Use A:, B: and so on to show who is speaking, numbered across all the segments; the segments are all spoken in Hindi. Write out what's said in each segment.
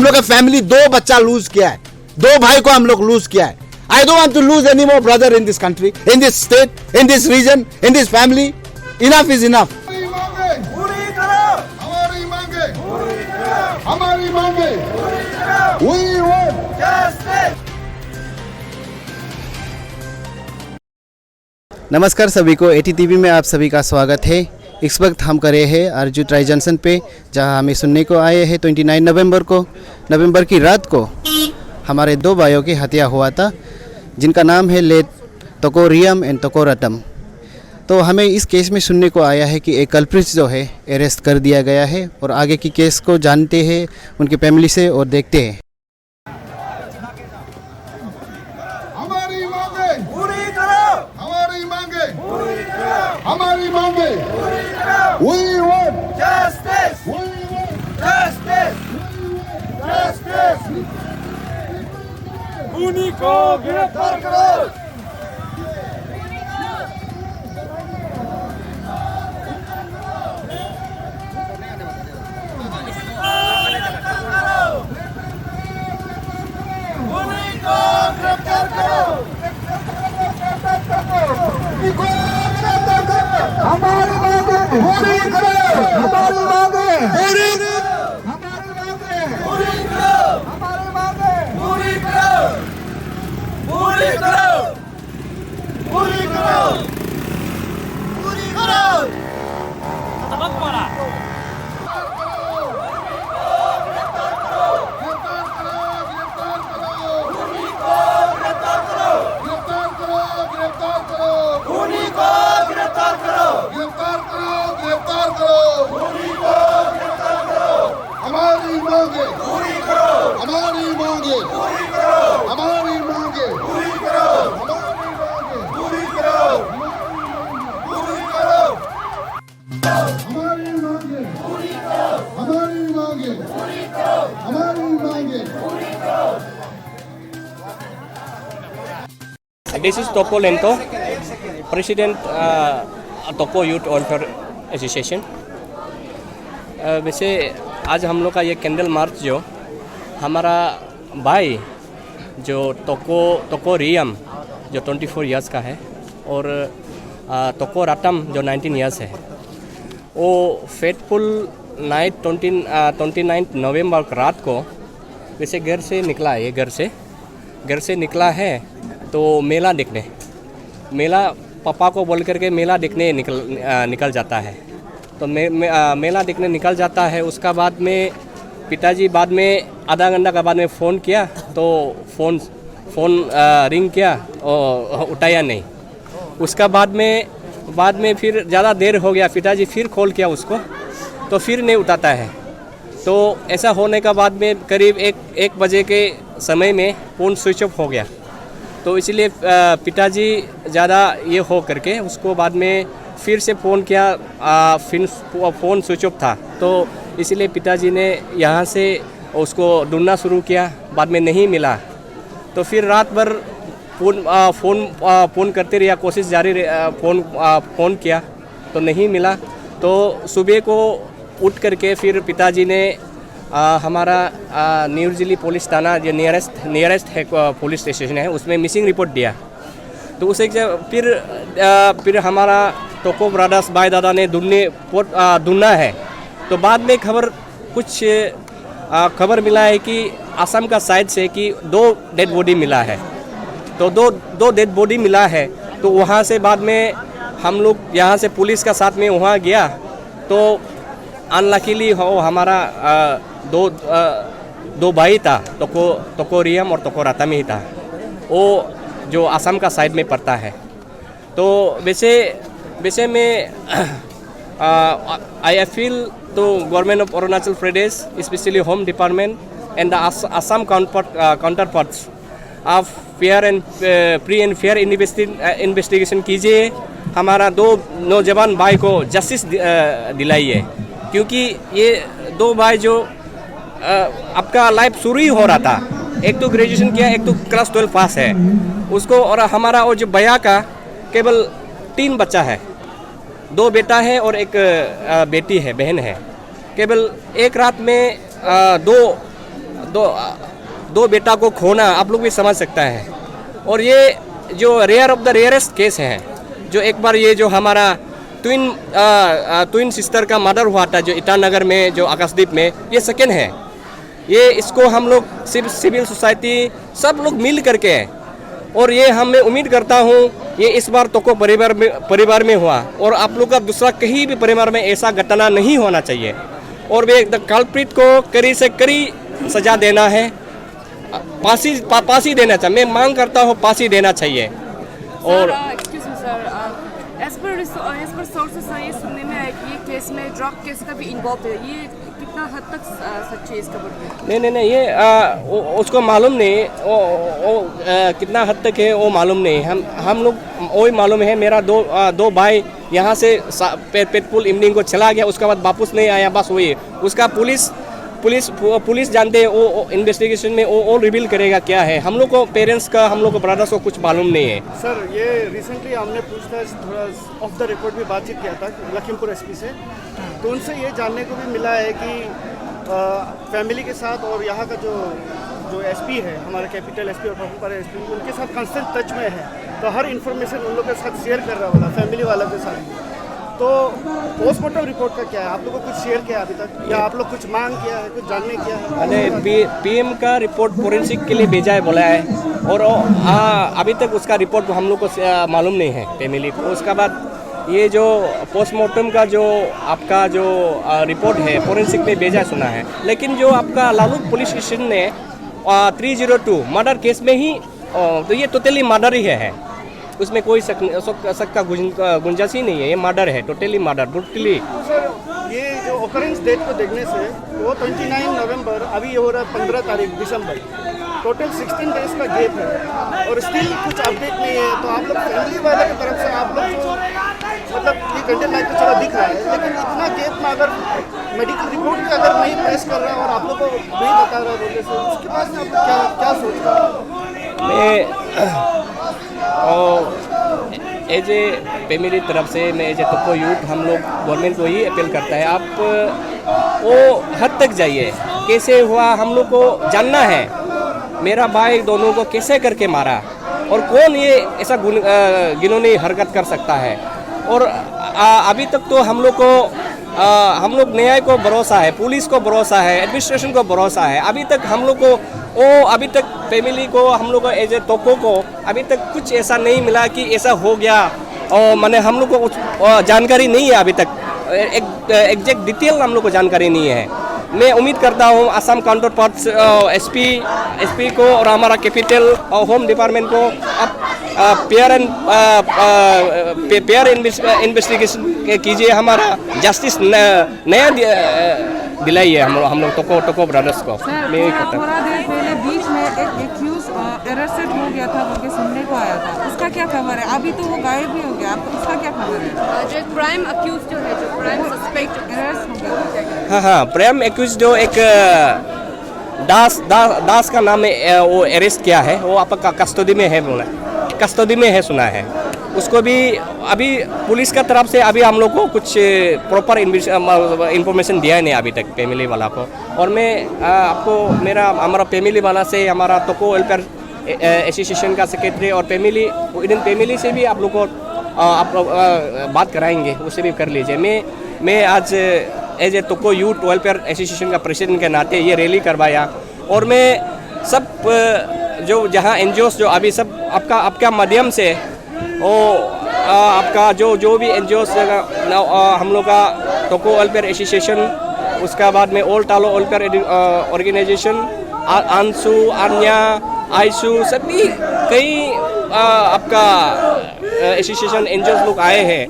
A: लोग का फैमिली 2 बच्चा लूज किया है, 2 भाई को हम लोग लूज किया है। I don't want to lose any more brother in this country, in this state, in this region, in this family. Enough is enough.
B: हमारी मांगे We want justice.
C: नमस्कार सभी को, एटी टीवी में आप सभी का स्वागत है। इस वक्त हम करे हैं आरजू ट्राई जंक्शन पे, जहां हमें सुनने को आए हैं 29 नवंबर की रात को हमारे 2 भाइयों की हत्या हुआ था, जिनका नाम है लेट तोको रियम एंड तोको रतम। तो हमें इस केस में सुनने को आया है कि एक कल्प्रिट जो है अरेस्ट कर दिया गया है, और आगे की केस को जानते हैं उनकी फैमिली से और देखते हैं।
B: हमारी मांगे पूरी करो, हमारी मांगे पूरी करो, हमारी मांगे पूरी करो। We want justice. We want justice. Justice. खूनी को गिरफ्तार करो। हमारी मांगे पूरी करो, हमारी मांगे पूरी करो, हमारी मांगे पूरी करो, हमारी मांगे पूरी करो, पूरी करो, पूरी करो, पूरी करो। हमारी मांगे पूरी करो, हमारी मांगे पूरी करो, हमारी मांगे पूरी करो, हमारी मांगे पूरी करो, पूरी करो, हमारी मांगे पूरी करो, हमारी मांगे पूरी करो, हमारी मांगे पूरी करो।
D: This is Toko Lento, President Toko Youth Welfare Association। वैसे आज हम लोग का ये कैंडल मार्च जो हमारा भाई जो तोको रियम जो 24 इयर्स का है, और तोको रतम जो 19 इयर्स है, वो फेटफुल नाइट 29 नवंबर रात को वैसे घर से निकला है। ये घर से निकला है तो मेला पापा को बोल करके मेला देखने निकल जाता है। तो मेला देखने निकल जाता है। उसका बाद में पिताजी बाद में आधा घंटा का बाद में फ़ोन किया, तो फ़ोन रिंग किया और उठाया नहीं। उसका बाद में फिर ज़्यादा देर हो गया, पिताजी फिर कॉल किया उसको, तो फिर नहीं उठाता है। तो ऐसा होने का बाद में करीब एक बजे के समय में फ़ोन स्विच ऑफ हो गया। तो इसलिए पिताजी ज़्यादा ये हो करके उसको बाद में फिर से फ़ोन किया, फिर फ़ोन स्विच ऑफ था। तो इसलिए पिताजी ने यहाँ से उसको ढूंढना शुरू किया, बाद में नहीं मिला। तो फिर रात भर फ़ोन करते रहा, कोशिश जारी फ़ोन किया तो नहीं मिला। तो सुबह को उठ करके फिर पिताजी ने हमारा न्यू दिल्ली पुलिस थाना जो नियरेस्ट है पुलिस स्टेशन है, उसमें मिसिंग रिपोर्ट दिया। तो उसे फिर हमारा तोको ब्रदर्स भाई दादा ने ढूंढना है। तो बाद में खबर मिला है कि असम का साइड से कि 2 डेड बॉडी मिला है। तो दो डेड बॉडी मिला है। तो वहाँ से बाद में हम लोग यहाँ से पुलिस का साथ में वहाँ गया, तो अनलकीली हमारा दो भाई था, तोको रियम और तोको रतम ही था, वो जो असम का साइड में पड़ता है। तो वैसे में आई फील तो government of Arunachal Pradesh, specially home department and the Assam counterparts आप फ्री एंड फेयर इन्वेस्टिगेशन कीजिए। हमारा 2 नौजवान भाई को जस्टिस दिलाइए, क्योंकि ये 2 भाई जो आपका लाइफ शुरू ही हो रहा था, एक तो ग्रेजुएशन किया, एक तो क्लास 12 पास है उसको, और हमारा और जो भैया का केवल 3 बच्चा है, 2 बेटा है और एक बेटी है, बहन है। केवल एक रात में दो बेटा को खोना आप लोग भी समझ सकता है। और ये जो rare of the rarest case है, जो एक बार ये जो हमारा ट्विन सिस्टर का मर्डर हुआ था जो ईटानगर में, जो आकाशदीप में, ये सेकेंड है। ये इसको हम लोग सिविल सोसाइटी सब लोग मिल करके, और ये मैं उम्मीद करता हूँ ये इस बार तो को परिवार में हुआ, और आप लोग का दूसरा कहीं भी परिवार में ऐसा घटना नहीं होना चाहिए। और वे कल्प्रिट को कड़ी से कड़ी सजा देना है, फांसी देना चाहिए। मैं मांग करता हूँ फांसी देना चाहिए। और
E: एज पर सोर्सेस ये सुनने में आया कि ये केस में ड्रग केस का भी इन्वॉल्व है, ये कितना हद तक सच्ची है इसका बोल?
D: नहीं, ये उसको मालूम नहीं, कितना हद तक है वो मालूम नहीं। हम लोग वही मालूम है, मेरा दो भाई यहाँ से पेटफुल इवनिंग को चला गया, उसके बाद वापस नहीं आया, बस वही। उसका पुलिस जानते हैं, वो इन्वेस्टिगेशन में वो रिवील करेगा क्या है। हम लोग को पेरेंट्स का, हम लोग को ब्रदर्स को कुछ मालूम नहीं है।
F: सर, ये रिसेंटली हमने पूछताछ थोड़ा ऑफ द रिकॉर्ड भी बातचीत किया था लखीमपुर एसपी से, तो उनसे ये जानने को भी मिला है कि फैमिली के साथ और यहाँ का जो एसपी है, हमारा कैपिटल एसपी और प्रॉपर एसपी, उनके साथ कांस्टेंट टच में है, तो हर इन्फॉर्मेशन उन लोग के साथ शेयर कर रहा होगा, फैमिली वाला के साथ। तो पोस्टमार्टम रिपोर्ट का क्या है? आप लोगों को कुछ शेयर किया अभी तक, या आप लोग कुछ मांग किया है, कुछ जानने किया है?
D: अरे पीएम का रिपोर्ट फोरेंसिक के लिए भेजा है बोला है, और अभी तक उसका रिपोर्ट हम लोग को मालूम नहीं है फैमिली को। उसके बाद ये जो पोस्टमार्टम का जो आपका जो रिपोर्ट है फोरेंसिक में भेजा सुना है, लेकिन जो आपका लालू पुलिस स्टेशन ने 302 मर्डर केस में ही, तो ये टोटली मर्डर ही है, उसमें कोई शक का गुंजाइश ही नहीं है। ये मर्डर है, टोटली मर्डर, ब्रूटली।
F: ये जो ऑकरेंस डेट को देखने से वो 29 नवंबर, अभी ये हो रहा है 15 तारीख दिसंबर, टोटल 16 डेज का गैप है, और स्टिल कुछ अपडेट नहीं है। तो आप लोग फैमिली वाले की तरफ से आप लोग जो मतलब ये कंटेंट लाइक तो चला दिख रहा है, लेकिन इतना गैप में अगर मेडिकल रिपोर्ट भी अगर नहीं प्रेस कर रहा है और आप लोग को नहीं बता रहा है बोलने से, उसके बाद में आप लोग क्या सोच रहे हैं?
D: एज ए फैमिली तरफ से मैं एज ए टोको यूथ, हम लोग गवर्नमेंट को ही अपील करता है, आप वो हद तक जाइए, कैसे हुआ हम लोग को जानना है। मेरा भाई दोनों को कैसे करके मारा, और कौन ये ऐसा घिनौनी हरकत कर सकता है। और अभी तक तो हम लोग न्याय को भरोसा है, पुलिस को भरोसा है, एडमिनिस्ट्रेशन को भरोसा है। अभी तक हम लोग को अभी तक फैमिली को, हम लोग को एज ए टोको को अभी तक कुछ ऐसा नहीं मिला कि ऐसा हो गया, और मैंने हम लोग को जानकारी नहीं है अभी तक, एग्जैक्ट डिटेल हम लोग को जानकारी नहीं है। मैं उम्मीद करता हूँ असम काउंटर पार्ट्स एसपी को और हमारा कैपिटल और होम डिपार्टमेंट को अब पेयर इन्वेस्टिगेशन कीजिए, हमारा जस्टिस नया दिलाइए हम लोग टोको ब्रदर्स को। मैं यही कहता हूँ।
E: थोड़ा देर पहले बीच में एक एक्यूज अरेस्टेड हो गया था बोल के सुनने को आया था, उसका क्या खबर है? अभी तो वो गायब भी हो गया, आपको उसका क्या खबर है? जो प्राइम अक्यूज जो है, जो प्राइम सस्पेक्ट अरेस्ट हो गया।
D: हाँ, प्राइम अक्यूज जो एक दास का नाम है, वो अरेस्ट किया है, वो आपका कस्टडी में है, बोला कस्टडी में है सुना है। उसको भी अभी पुलिस का तरफ से अभी हम लोग को कुछ प्रॉपर इंफॉर्मेशन दिया नहीं अभी तक फैमिली वाला को। और मैं आपको हमारा फैमिली वाला से, हमारा टोको वेलफेयर एसोसिएशन का सेक्रेटरी और फैमिली से भी आप लोग को बात कराएंगे, उससे भी कर लीजिए। मैं आज एज ए टोको यूथ वेलफेयर एसोसिएशन का प्रेसिडेंट के नाते ये रैली करवाया, और मैं सब जो जहाँ एनजीओस जो अभी सब आपका माध्यम से वो आपका जो भी एनजीओस हम लोग का टोको वेलफेयर एसोसिएशन, उसका बाद में ऑल टालो वेलफेयर ऑर्गेनाइजेशन, आंसू, आन्या, आईसू, सभी कई आपका एसोसिएशन एनजीओस लोग आए हैं।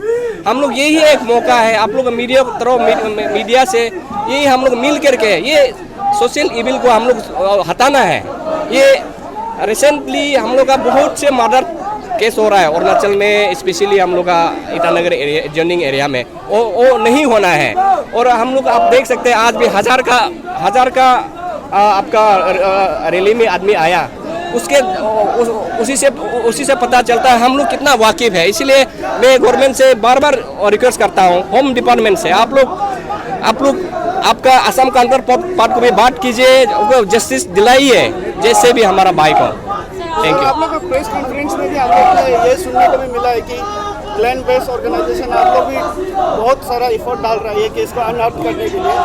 D: हम लोग यही एक मौका है, आप लोग मीडिया से यही हम लोग मिल करके ये सोशल इविल को हम लोग हटाना है। ये रिसेंटली हम लोग का बहुत से मर्डर केस हो रहा है अरुणाचल में, स्पेशली हम लोग का ईटानगर एरिया, जर्निंग एरिया में, वो नहीं होना है। और हम लोग आप देख सकते हैं आज भी हजार का आपका रैली में आदमी आया, उसी से पता चलता है हम लोग कितना वाकिफ है। इसलिए मैं गवर्नमेंट से बार बार रिक्वेस्ट करता हूँ, होम डिपार्टमेंट से, आप लोग आपका असम काउंटर पार्ट को भी बात कीजिए, जस्टिस दिलाइए जैसे भी हमारा भाई को। Thank you.
F: आप लोग का प्रेस कॉन्फ्रेंस में भी हम लोग को ये सुनने को भी मिला है कि क्लैन बेस्ड ऑर्गेनाइजेशन आप लोग भी बहुत सारा एफर्ट डाल रहा है ये केस को अनअर्थ करने के लिए।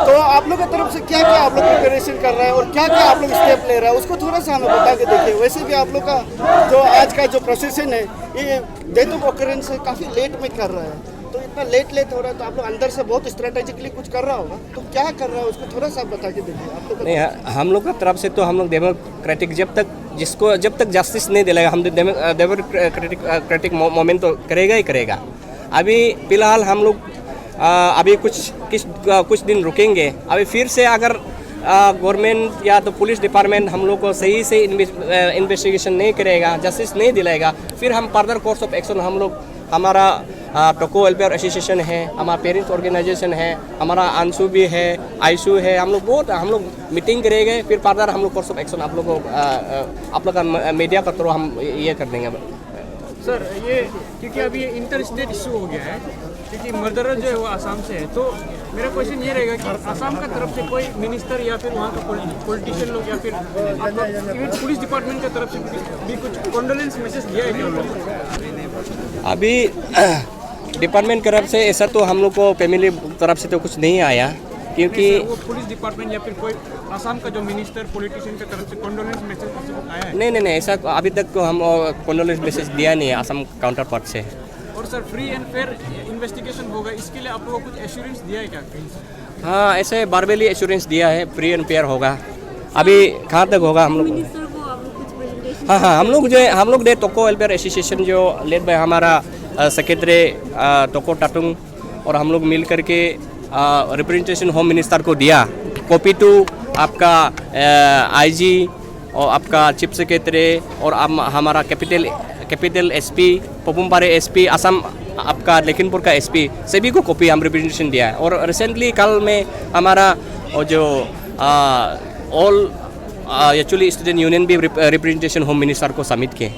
F: तो आप लोग की तरफ से क्या क्या आप लोग प्रिपरेशन कर रहे हैं और क्या क्या आप लोग स्टेप ले रहे हैं उसको थोड़ा सा हमें बता के देखिए। वैसे भी आप लोग का जो आज का जो प्रोसेसन है ये डेट ऑफ ऑकरेंस है काफ़ी लेट में कर रहा है, तो इतना लेट हो रहा है तो आप लोग अंदर से बहुत स्ट्रेटेजिकली कुछ कर रहा होगा, तो क्या कर रहा है उसको थोड़ा सा बता के देखिए आप लोग।
D: नहीं, हम लोग का तरफ से तो हम लोग डेमोक्रेटिक जब तक जस्टिस नहीं दिलाएगा हम डेमोक्रेटिक मोमेंट तो करेगा ही करेगा। अभी फिलहाल हम लोग अभी कुछ दिन रुकेंगे। अभी फिर से अगर गवर्नमेंट या तो पुलिस डिपार्टमेंट हम लोग को सही से इन्वेस्टिगेशन नहीं करेगा, जस्टिस नहीं दिलाएगा, फिर हम फर्दर कोर्स ऑफ एक्शन हम लोग हमारा टोको वेलफेयर एसोसिएशन है, हमारा पेरेंट्स ऑर्गेनाइजेशन है, हमारा आंसू भी है, आईसू है, हम लोग मीटिंग करेंगे। फिर फर्दर हम लोग कोर्स ऑफ एक्शन आप लोग का मीडिया का थ्रू हम ये कर देंगे।
G: सर ये क्योंकि अभी ये इंटर स्टेट इशू हो गया है, क्योंकि मर्डरर जो है वो आसाम से है, तो मेरा क्वेश्चन ये रहेगा कि आसाम का तरफ से कोई मिनिस्टर या फिर वहाँ का पॉलिटिशियन लोग या फिर इवन पुलिस डिपार्टमेंट की तरफ से भी कुछ कॉन्डोलेंस मैसेज दिया है क्या?
D: अभी डिपार्टमेंट की तरफ से ऐसा तो हम लोग को फैमिली तरफ से तो कुछ नहीं आया, क्योंकि
G: वो पुलिस डिपार्टमेंट या फिर कोई आसाम का जो मिनिस्टर पॉलिटिशियन की तरफ से कॉन्डोलेंस मैसेज आया है?
D: नहीं, ऐसा अभी तक तो हम कॉन्डोलेंस मैसेज दिया नहीं है आसाम काउंटर पार्ट से।
G: और sir free and fair investigation होगा, इसके लिए आप लोगों को कुछ एश्योरेंस दिया है क्या कहीं से?
D: हाँ, ऐसे बारबेली एश्योरेंस दिया है, फ्री एंड फेयर होगा। अभी कहाँ तक होगा हम लोग? हाँ, हम लोग दे टोको वेलफेयर एसोसिएशन जो लेड बाय हमारा सेक्रेटरी टोको टाटुंग और हम लोग मिल करके रिप्रेजेंटेशन होम मिनिस्टर को दिया, कॉपी टू आपका आईजी और आपका चीफ सेक्रेटरी और हमारा capital SP, Papum Pare SP, Assam आपका लखीमपुर का एसपी, सभी को कॉपी हम रिप्रेजेंटेशन दिया है। और रिसेंटली कल में हमारा जो ऑल एक्चुअली स्टूडेंट यूनियन भी रिप्रेजेंटेशन होम मिनिस्टर को सबमिट किए।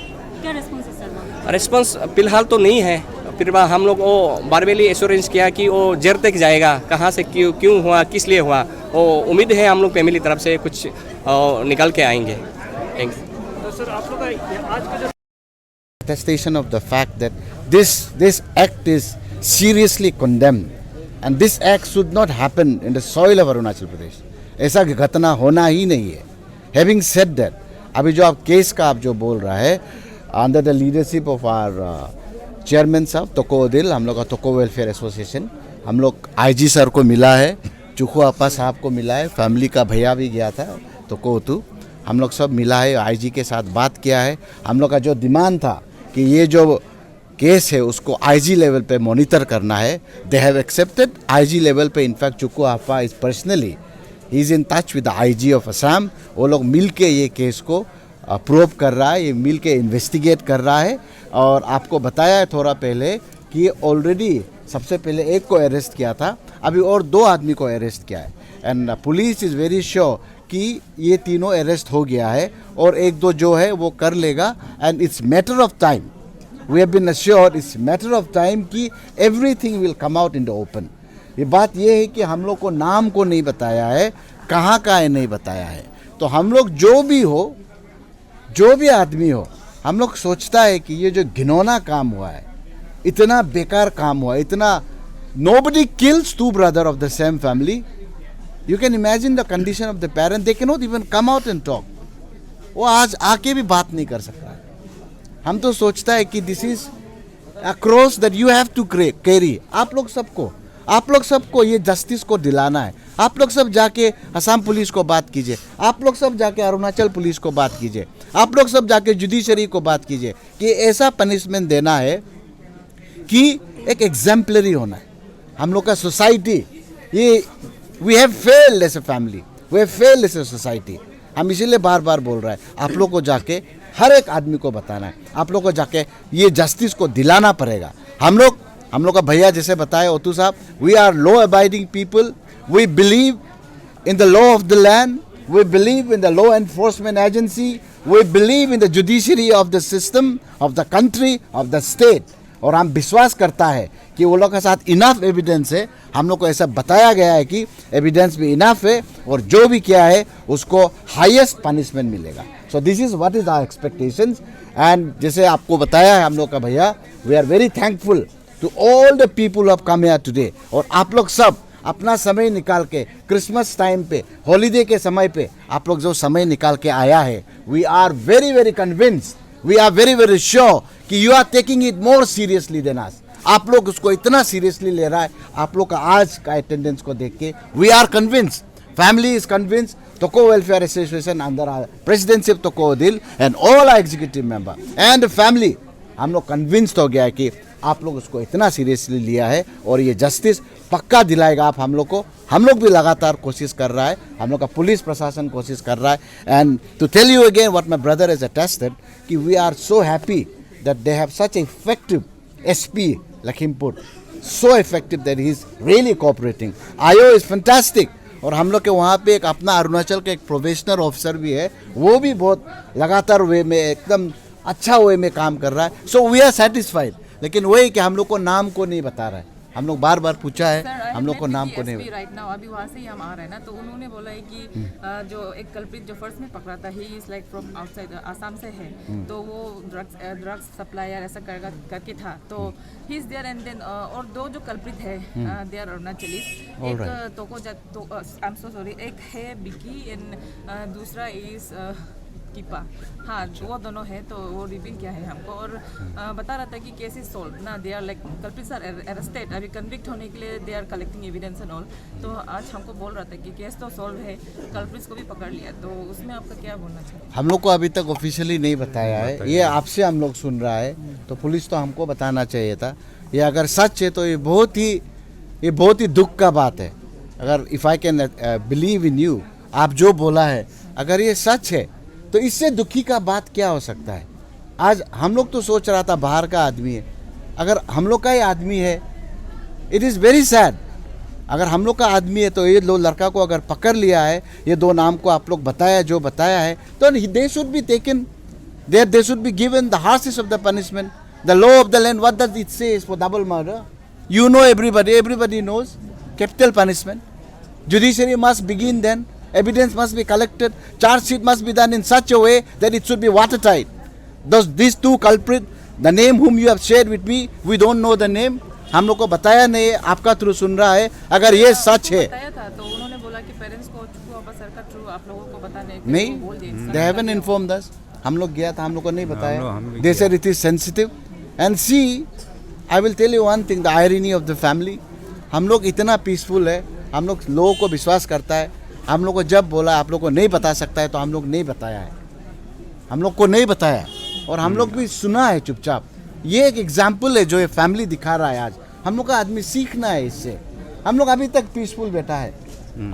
H: क्या रिस्पॉन्स है सर?
D: रिस्पॉन्स फिलहाल तो नहीं है, फिर हम लोग वो बारबेली एश्योरेंस किया कि वो जड़ तक जाएगा, कहाँ से क्यों हुआ, किस लिए हुआ, वो उम्मीद है हम लोग फैमिली तरफ से कुछ निकल के आएंगे। Thank you.
G: तो सर आप लोग का आज का जो
A: Attestation of the fact that this act is seriously condemned and this act should not happen in the soil of Arunachal Pradesh. ऐसा घटना होना ही नहीं है। Having said that, अभी जो आप केस का आप जो बोल रहा है, under the leadership of our chairman साहब टोको ओदिल, हम लोग का टोको वेलफेयर एसोसिएशन, हम लोग आईजी सर को मिला है, चुखू अपा साहब को मिला है, फैमिली का भैया भी गया था टोको ओतू, हम लोग सब मिला है, आईजी के साथ बात किया है। हम लोग का जो डिमांड था कि ये जो केस है उसको आईजी लेवल पे मॉनिटर करना है, they have accepted IG level पे। इनफैक्ट चुकू आपा is personally he is in touch with the IG of Assam. वो लोग मिल के ये केस को प्रूव कर रहा है, ये मिल के इन्वेस्टिगेट कर रहा है। और आपको बताया है थोड़ा पहले कि ऑलरेडी सबसे पहले एक को अरेस्ट किया था, अभी और 2 आदमी को अरेस्ट किया है। And police is very sure कि ये तीनों अरेस्ट हो गया है और 1-2 जो है वो कर लेगा। And it's matter of time, we have been assured, it's matter of time कि everything will come out in the open. ये बात ये है कि हम लोग को नाम को नहीं बताया है, कहाँ का है नहीं बताया है, तो हम लोग जो भी हो, जो भी आदमी हो, हम लोग सोचता है कि ये जो घिनौना काम हुआ है, इतना बेकार काम हुआ, इतना nobody kills 2 brothers of the same family. You can imagine the condition of the parent. They cannot even come out and talk. वो आज आके भी बात नहीं कर सकता है। हम तो सोचता है कि this is a cross that you have to carry. आप लोग सबको ये जस्टिस को दिलाना है। आप लोग सब जाके असम पुलिस को बात कीजिए, आप लोग सब जाके अरुणाचल पुलिस को बात कीजिए, आप लोग सब जाके जुडिशरी को बात कीजिए कि ऐसा पनिशमेंट देना है कि एक एग्जाम्पलरी होना है। हम लोग का सोसाइटी ये we have failed as a family, we have failed as a society. हम इसीलिए बार बार बोल रहे हैं, आप लोग को जाके हर एक आदमी को बताना है, आप लोग को जाके ये जस्टिस को दिलाना पड़ेगा। हम लोग का भैया जैसे बताए ओतू साहब, we are law abiding people, we believe in the law of the land, we believe in the law enforcement agency, we believe in the judiciary of the system of the country of the state. और हम विश्वास करता है कि वो लोग के साथ इनफ एविडेंस है, हम लोग को ऐसा बताया गया है कि एविडेंस भी इनफ है और जो भी किया है उसको हाईएस्ट पनिशमेंट मिलेगा। So this is what is our expectations. And जैसे आपको बताया है हम लोग का भैया, we are very thankful to all the people of come here today. और आप लोग सब अपना समय निकाल के क्रिसमस टाइम पे, हॉलीडे के समय पे आप लोग जो समय निकाल के आया है, we are very very convinced, we are very very sure कि you are taking it more seriously than us. आप लोग उसको इतना सीरियसली ले रहा है। आप लोग का आज का अटेंडेंस को देख के we are convinced, family is convinced, Toko Welfare Association under our presidency of Toko Odil and all our executive member and family, हम लोग कन्विंस्ड हो गया है कि आप लोग उसको इतना सीरियसली लिया है और ये जस्टिस पक्का दिलाएगा आप हम लोग को। हम लोग भी लगातार कोशिश कर रहा है, हम लोग का पुलिस प्रशासन कोशिश कर रहा है। And to tell you again what my brother has attested कि we are so happy that they have such effective SP Lakhimpur, so effective that he is really cooperating. IO is fantastic. और हम लोग के वहाँ पे एक अपना अरुणाचल के एक प्रोबेशनर ऑफिसर भी है, वो भी बहुत लगातार वे में एकदम अच्छा वे में काम कर रहा है। So we are satisfied. लेकिन वही कि हम लोग को नाम को नहीं बता रहा है, हम लोग बार बार पूछा है, हम लोग को नाम को नहीं।
E: राइट नाउ अभी वहाँ से ही हम आ रहे हैं ना, तो उन्होंने बोला है कि जो एक कल्प्रिट जो फर्स्ट में पकड़ा था, he is like from outside Assam से है, तो वो ड्रग्स सप्लायर ऐसा करके था, तो he is there. And then और दो जो कल्प्रिट है दे आर अरुणाचलीज, एक आई एम सो सॉरी, एक है बिकी एंड दूसरा इज कीपा। हाँ, वो दोनों है, तो वो रिवील किया है हमको और बता रहा था कि केस इज सॉल्व ना, they are like culprits are arrested, अभी कन्विक्ट होने के लिए they are collecting evidence and all. तो आज हमको बोल रहा था कि केस तो सॉल्व है, कल्प्रिट्स को भी पकड़ लिया, तो उसमें आपका क्या बोलना चाहिए?
A: हम लोग को अभी तक ऑफिशियली नहीं बताया है, ये आपसे हम लोग सुन रहा है, तो पुलिस तो हमको बताना चाहिए था। ये अगर सच है तो ये बहुत ही दुख का बात है। अगर if I can believe in you, आप जो बोला है अगर ये सच है तो इससे दुखी का बात क्या हो सकता है। आज हम लोग तो सोच रहा था बाहर का आदमी है, अगर हम लोग का ही आदमी है, इट इज़ वेरी सैड। अगर हम लोग का आदमी है तो ये लो लड़का को अगर पकड़ लिया है, ये दो नाम को आप लोग बताया जो बताया है, तो दे should be taken, they should be given the harshest of the punishment. The law of the land, what does it says for double murder? You know, everybody knows capital punishment. Judiciary must begin then. Evidence must be collected. Charge sheet must be done in such a way that it should be watertight. These two culprits, the name whom you have shared with me, we don't know the name. हम लोग को बताया नहीं, आपका थ्रू सुन रहा है। अगर ये सच है,
E: बताया था तो उन्होंने बोला कि पेरेंट्स को सर का थ्रू आप लोगों को बताने
A: नहीं, they haven't informed us. हम लोग गया था, हम लोग को नहीं बताया. They said it is sensitive. And see, I will tell you one thing, the irony of the family. हम लोग इतना पीसफुल है, हम लोग लोगों को विश्वास करता है. हम लोग को जब बोला आप लोग को नहीं बता सकता है तो हम लोग नहीं बताया है, हम लोग को नहीं बताया और हम लोग भी सुना है चुपचाप. ये एक एग्जाम्पल है जो ये फैमिली दिखा रहा है. आज हम लोग का आदमी सीखना है इससे. हम लोग अभी तक पीसफुल बैठा है.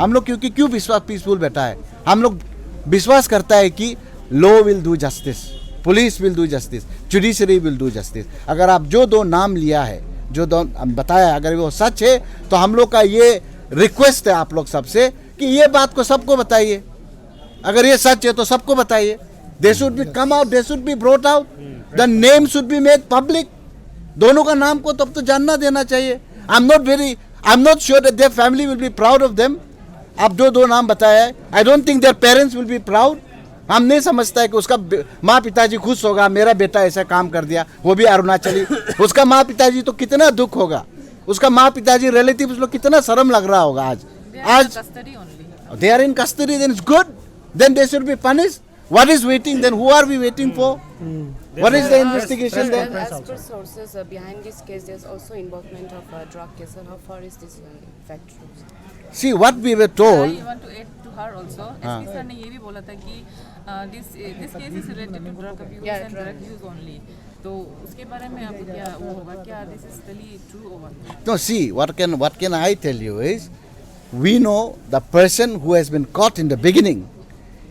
A: हम लोग क्योंकि क्यों विश्वास पीसफुल बैठा है, हम लोग विश्वास करता है कि law will do justice, police will do justice, judiciary will do justice. अगर आप जो दो नाम लिया है, जो दो बताया, अगर वो सच है तो हम लोग का ये रिक्वेस्ट है आप लोग सबसे कि ये बात को सबको बताइए. अगर ये सच है तो सबको बताइए. दे should B come out, they should be brought out, the name should be made public. दोनों का नाम को तब तो जानना देना चाहिए. I am not sure that their family will be proud of them. आप जो दो नाम बताया है, I don't think their parents will be proud. हम नहीं समझता है कि उसका माँ पिताजी खुश होगा, मेरा बेटा ऐसा काम कर दिया, वो भी अरुणाचली. उसका माँ पिताजी तो कितना दुख होगा, उसका माँ पिताजी रिलेटिव लोग कितना शर्म लग रहा होगा. आज they are in custody, then it's good, then they should be punished. What is waiting then? Who are we waiting for? What is the investigation then?
I: As per sources behind this case, there's also involvement of drug case. And how far is this fact true?
A: See, what we were told.
E: I want to add to her also. SP sir ने ये भी बोला था कि this case is related to drug abuse and drug use only. तो उसके बारे में आप क्या वो होगा, क्या this is really true or what?
A: No, see, what can I tell you is, we know the person who has been caught in the beginning.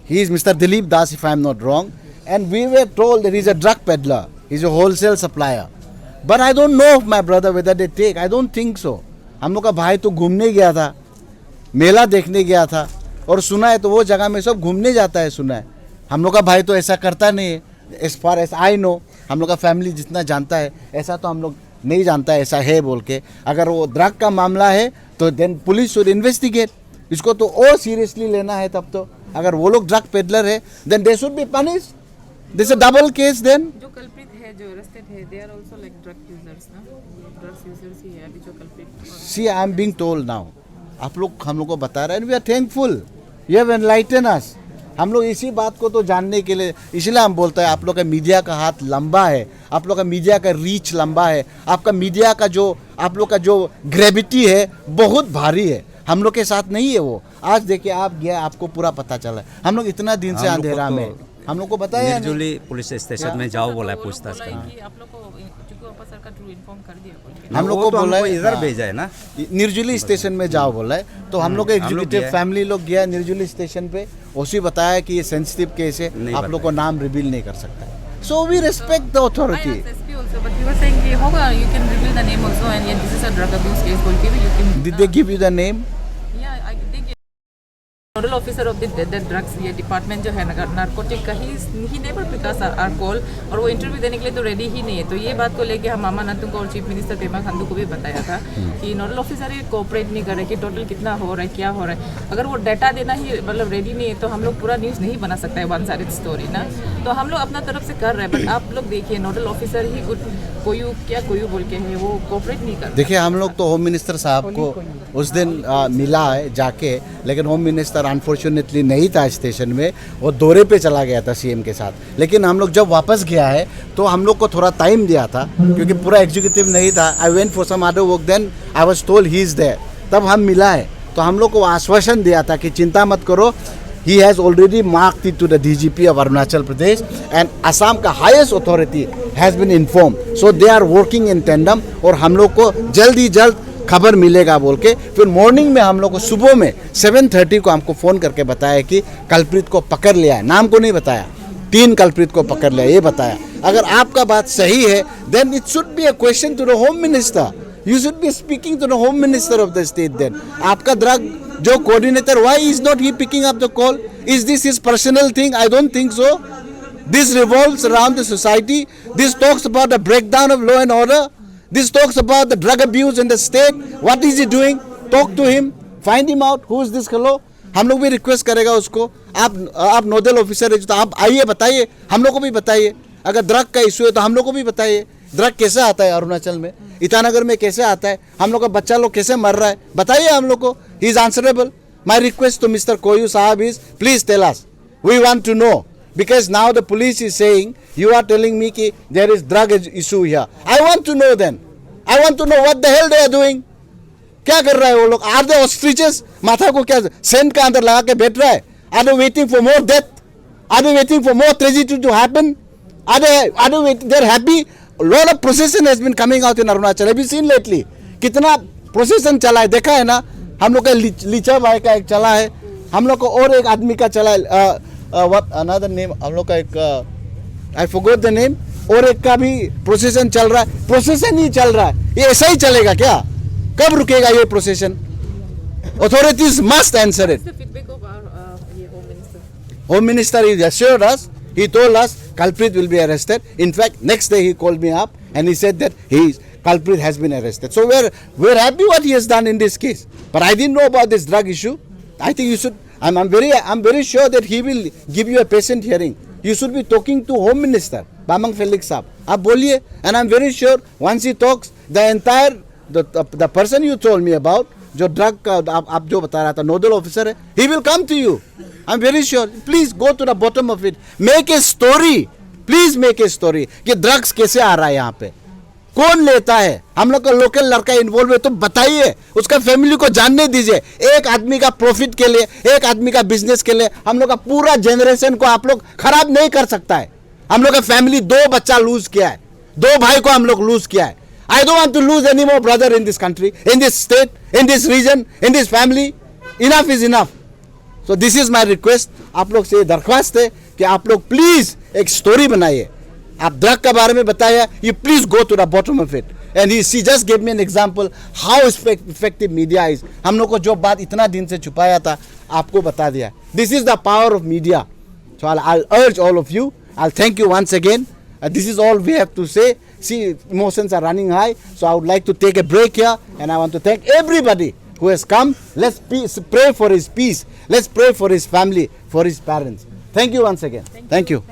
A: He is Mr. Dilip Das, if I am not wrong, and we were told that he is a drug peddler, he is a wholesale supplier. But I don't know, my brother, whether they take. I don't think so. हम लोग का भाई तो घूमने गया था, मेला देखने गया था, और सुना है तो वो जगह में सब घूमने जाता है, सुना है. हम लोग का भाई तो ऐसा करता नहीं है. As far as I know, हम लोग का फैमिली जितना जानता है, ऐसा तो हम लोग नहीं जानता ऐसा है बोल के, अगर वो ड्रग का मामला है तो देन पुलिस शुड इन्वेस्टिगेट, इसको तो और सीरियसली लेना है। तब तो अगर वो लोग ड्रग पेडलर है then they should be punished, this a double case. Then
E: जो कल्प्रिट है, जो अरेस्टेड है, they are also like drug users ना, ड्रग्स यूजर्स ही है अभी जो culprit.
A: See I am being told now, आप लोग हम लोग को बता रहे हैं, we are thankful, you have enlighten us. हम लोग इसी बात को तो जानने के लिए, इसलिए हम बोलते हैं आप लोग का मीडिया का हाथ लंबा है, आप लोग का मीडिया का रीच लंबा है, आपका मीडिया का जो आप लोग का जो ग्रेविटी है बहुत भारी है, हम लोग के साथ नहीं है वो। आज देखिए आप गया, आपको पूरा पता चला। हम लोग इतना दिन से अंधेरा में, हम लोग को बताया
J: निर्जुली पुलिस स्टेशन में जाओ बोला है पूछताछ करना।
E: आप लोग को चूंकि ऑफिसर का थ्रू इन्फॉर्म कर दिया बोल के।
A: हम लोग को बोला है
J: इधर भेजा है ना,
A: निर्जुली स्टेशन में जाओ बोला है, तो हम लोग एग्जीक्यूटिव फैमिली लोग गया निर्जुली स्टेशन पे, उसी बताया कि ये सेंसिटिव केस है, आप लोग को नाम रिवील नहीं कर सकता है। So we respect the authority. Did they give you the name?
E: Nodal officer of the drugs ये डिपार्टमेंट जो है नारकोटिक का ही नेवर पिकास आर कॉल, और वो इंटरव्यू देने के लिए तो रेडी ही नहीं है। तो ये बात को लेके हम मामा नातू को और चीफ मिनिस्टर पेमा खांडू को भी बताया था कि नोडल ऑफिसर ये कोऑपरेट नहीं कर रहे कि टोटल कितना हो रहा है, क्या हो रहा है। अगर वो डाटा देना ही मतलब रेडी नहीं है तो हम लोग पूरा न्यूज़ नहीं बना सकता है वन साइडेड स्टोरी ना। तो हम लोग अपना तरफ से कर रहे हैं, बट आप लोग देखिए नोडल ऑफिसर ही कोई बोल के है, वो कोऑपरेट नहीं कर।
A: देखिए हम लोग तो होम मिनिस्टर साहब को उस दिन मिला है जाके, लेकिन होम मिनिस्टर अनफॉर्चुनेटली नहीं था स्टेशन में, वो दौरे पे चला गया था सीएम के साथ। लेकिन हम लोग जब वापस गया है तो हम लोग को थोड़ा टाइम दिया था क्योंकि पूरा एग्जीक्यूटिव नहीं था। I went for some other work, then I was told he is there, तब हम मिला है। तो हम लोग को आश्वासन दिया था कि चिंता मत करो, he has already marked it to the DGP of Arunachal Pradesh and Assam का highest authority has been informed, so they are working in tandem। और हम लोग को जल्द ही जल्द खबर मिलेगा बोल के फिर मॉर्निंग में हम लोग को सुबह में 7:30 को हमको फ़ोन करके बताया कि कल्प्रिट को पकड़ लिया है। नाम को नहीं बताया, 3 कल्प्रिट को पकड़ लिया ये बताया। अगर आपका बात सही है then it should be a question to the home minister, you should be speaking to the home minister of the state. Then आपका ड्रग जो coordinator, why is not he picking up the call? Is this his personal thing? I don't think so. This revolves around the society, this talks about the breakdown of law and order, this talks about the drug abuse in the state. What is he doing? Talk to him, find him out, who is this fellow। हम लोग भी रिक्वेस्ट करेगा उसको, आप नोडल ऑफिसर है तो आप आइए बताइए, हम लोग को भी बताइए। अगर ड्रग का इशू है तो हम लोग को भी बताइए, ड्रग कैसे आता है अरुणाचल में, ईटानगर में कैसे आता है, हम लोग का बच्चा लोग कैसे मर रहा है, बताइए हम लोग को। He is answerable. My request to mister कोयू साहब is please tell us, we want to know, because now the police is saying you are telling me कि there is drug issue here। I want to know then, I want to know what the hell they are doing। क्या कर रहा है वो लोग? Are they ostriches? माथा को क्या सेंट का अंदर लगा के बैठ रहा है? Are they waiting for more death? Are they waiting for more tragedy to happen? Are they waiting? They're happy। A lot of procession has been coming out in Arunachal। Have you seen lately? कितना procession चला है देखा है ना? हम लोग का लीचा भाई का एक चला है, हम लोग को और एक आदमी का चला है, what another name, हम लोग का एक I forgot the name, और एक का भी प्रोसेशन चल रहा है। प्रोसेशन ही चल रहा है, ये ऐसा ही चलेगा क्या? कब रुकेगा ये procession? Authorities must answer it। Home Minister he assured us, he told us culprit will be arrested। In fact next day he called me up and he said that culprit has been arrested। So we're happy what he has done in this case, but I didn't know about this drug issue। I think you should, I'm very sure that he will give you a patient hearing। You should be talking to Home Minister Bamang Felix साहब, आप बोलिए, and I'm very sure once he talks the entire the person you told me about जो ड्रग का आप जो बता रहा था नोडल ऑफिसर है, he will come to you। I'm very sure। Please go to the bottom of it, make a story, please make a story कि ड्रग्स कैसे आ रहा है यहाँ पे, कौन लेता है, हम लोग का लोकल लड़का इन्वॉल्व है तो बताइए, उसका फैमिली को जानने दीजिए। एक आदमी का प्रॉफिट के लिए, एक आदमी का बिजनेस के लिए हम लोग का पूरा जनरेशन को आप लोग खराब नहीं कर सकता है। हम लोग का फैमिली 2 बच्चा लूज किया है, 2 भाई को हम लोग लूज किया है। I don't want to lose any more brother in this country, in this state, in this region, in this family. Enough is enough. So this is my request. आप लोग से दरख्वास्त है कि आप लोग प्लीज एक स्टोरी बनाइए, आप ड्रग के बारे में बताया, you please go to the bottom of it. And she just give me an example how effective media is. हम लोग को जो बात इतना दिन से छुपाया था आपको बता दिया। This is the power of media. So I urge all of you, I thank you once again. This is all we have to say. See, emotions are running high, so I would like to take a break here, and I want to thank everybody who has come. Let's pray for his peace. Let's pray for his family, for his parents. Thank you once again. Thank you.